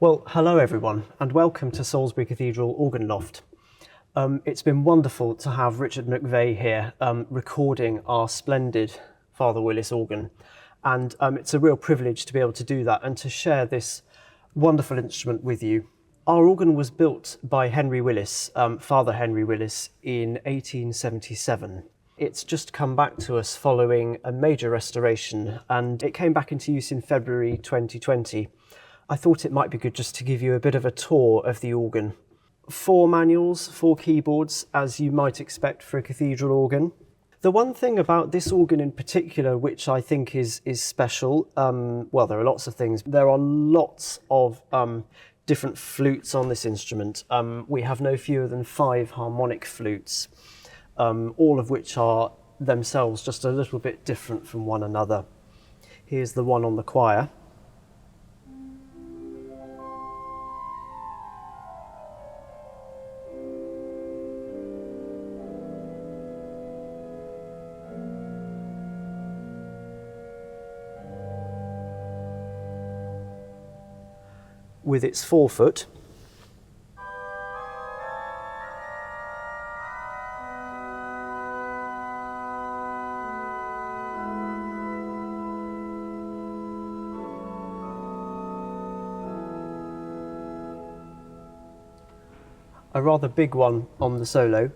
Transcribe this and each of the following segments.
Well, hello everyone, and welcome to Salisbury Cathedral Organ Loft. It's been wonderful to have Richard McVeigh here recording our splendid Father Willis organ, and it's a real privilege to be able to do that and to share this wonderful instrument with you. Our organ was built by Henry Willis, Father Henry Willis, in 1877. It's just come back to us following a major restoration, and it came back into use in February 2020. I thought it might be good just to give you a bit of a tour of the organ. 4 manuals, 4 keyboards, as you might expect for a cathedral organ. The one thing about this organ in particular, which I think is special, well, there are lots of things. There are lots of different flutes on this instrument. We have no fewer than 5 harmonic flutes, all of which are themselves just a little bit different from one another. Here's the one on the choir. With its forefoot. A rather big one on the solo.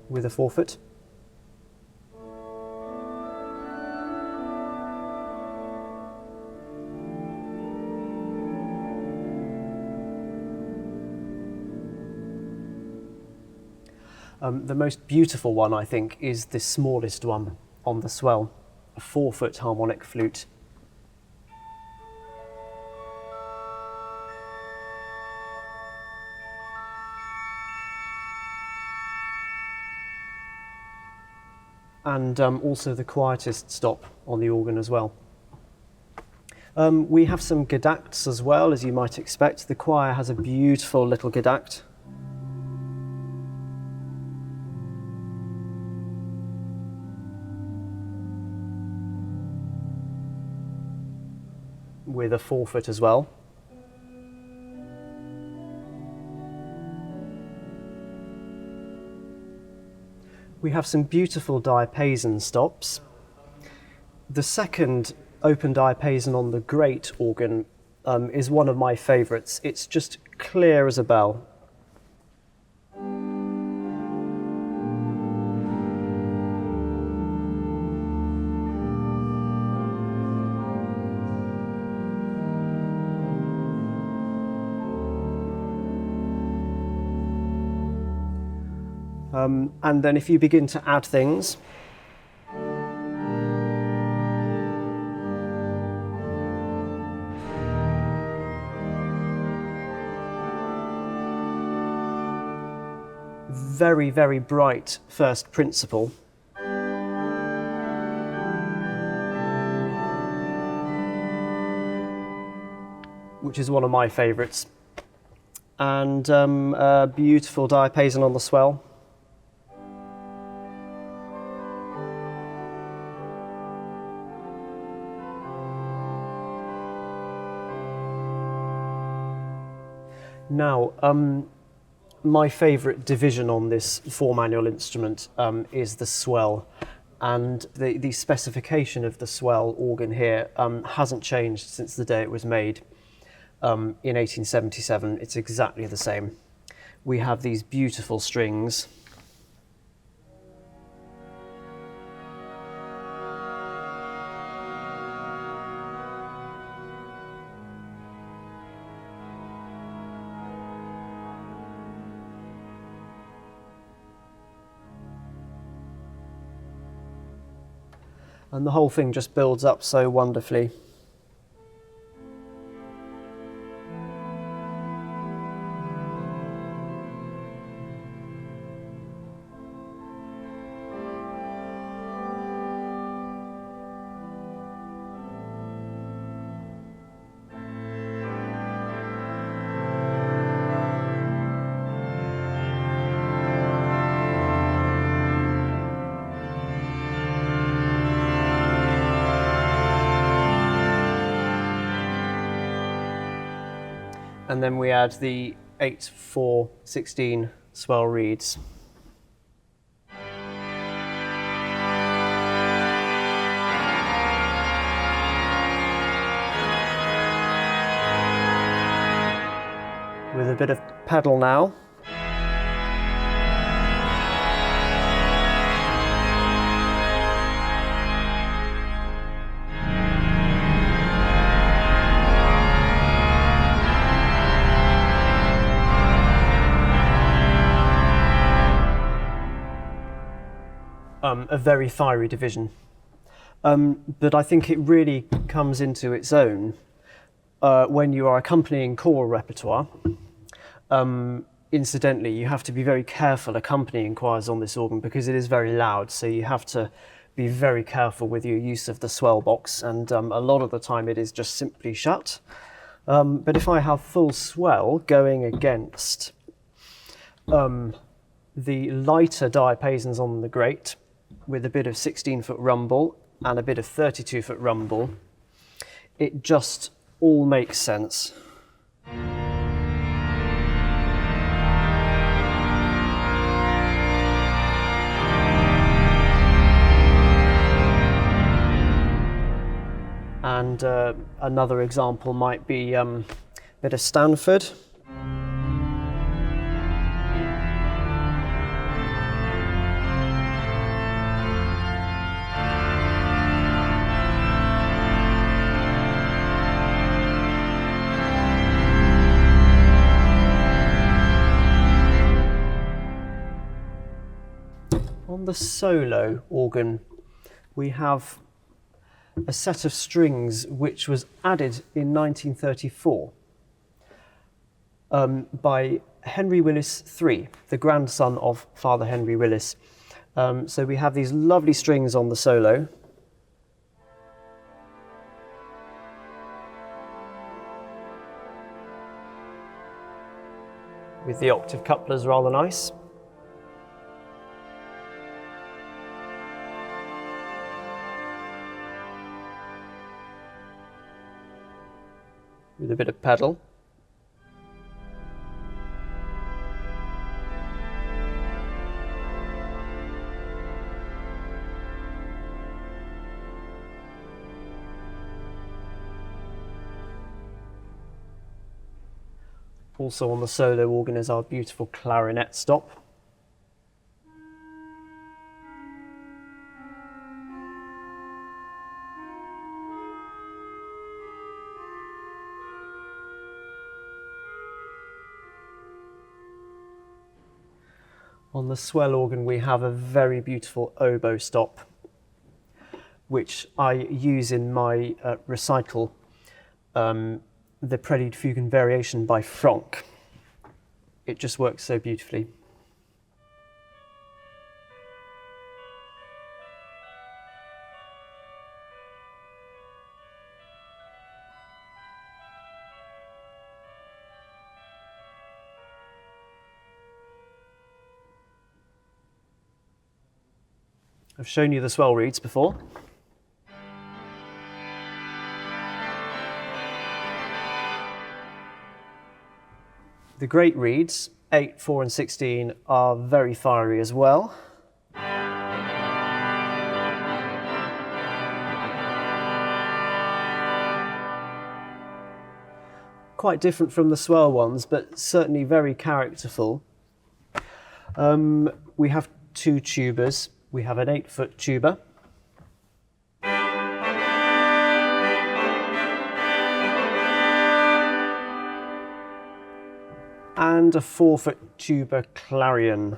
With a forefoot. The most beautiful one, I think, is the smallest one on the swell, a 4-foot harmonic flute. And also the quietest stop on the organ as well. We have some gedacts as well, as you might expect. The choir has a beautiful little gedact. With a forefoot as well. We have some beautiful diapason stops. The second open diapason on the great organ is one of my favourites. It's just clear as a bell. And then if you begin to add things, very, very bright first principle. Which is one of my favourites. And a beautiful diapason on the swell. Now, my favourite division on this 4-manual instrument is the swell, and the specification of the swell organ here hasn't changed since the day it was made in 1877. It's exactly the same. We have these beautiful strings. And the whole thing just builds up so wonderfully. And then we add the 8, 4, 16 swell reeds. With a bit of pedal now. A very fiery division, but I think it really comes into its own when you are accompanying choral repertoire. Incidentally, you have to be very careful accompanying choirs on this organ because it is very loud, so you have to be very careful with your use of the swell box, and a lot of the time it is just simply shut. But if I have full swell going against the lighter diapasons on the grate, with a bit of 16-foot rumble and a bit of 32-foot rumble, it just all makes sense. And another example might be a bit of Stanford. On the solo organ, we have a set of strings which was added in 1934 by Henry Willis III, the grandson of Father Henry Willis. So we have these lovely strings on the solo. With the octave couplers rather nice. With a bit of pedal. Also on the solo organ is our beautiful clarinet stop. On the swell organ we have a very beautiful oboe stop, which I use in my recital, the Prelude, Fugue and Variation by Franck. It just works so beautifully. I've shown you the swell reeds before. The great reeds, 8, 4 and 16, are very fiery as well. Quite different from the swell ones, but certainly very characterful. We have 2 tubas. We have an 8-foot tuba. And a 4-foot tuba clarion.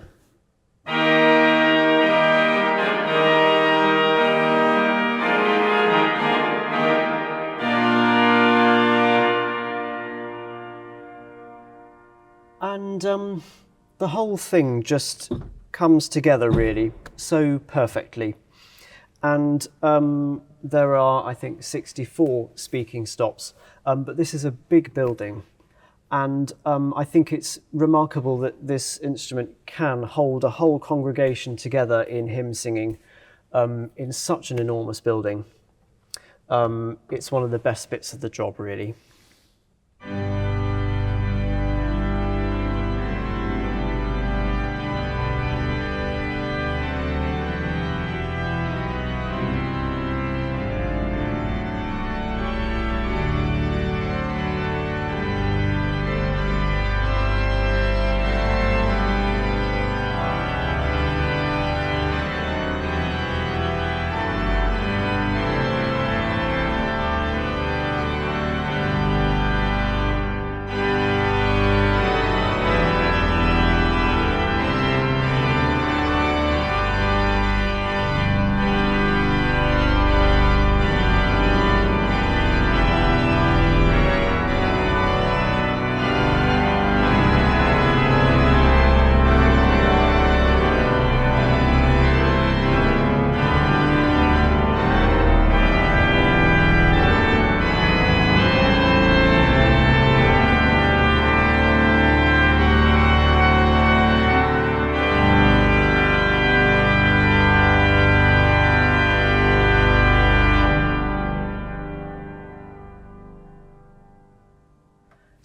And the whole thing just comes together really so perfectly. And there are, I think, 64 speaking stops, but this is a big building. And I think it's remarkable that this instrument can hold a whole congregation together in hymn singing in such an enormous building. It's one of the best bits of the job, really.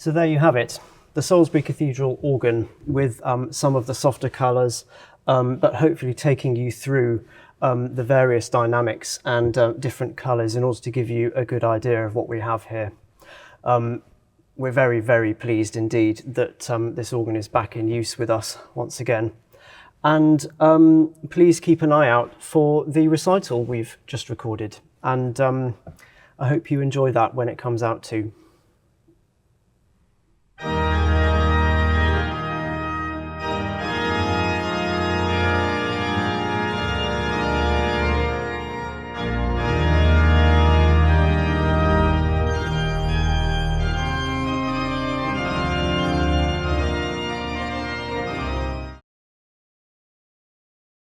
So there you have it, the Salisbury Cathedral organ with some of the softer colours, but hopefully taking you through the various dynamics and different colours in order to give you a good idea of what we have here. We're very, very pleased indeed that this organ is back in use with us once again. And please keep an eye out for the recital we've just recorded. And I hope you enjoy that when it comes out too.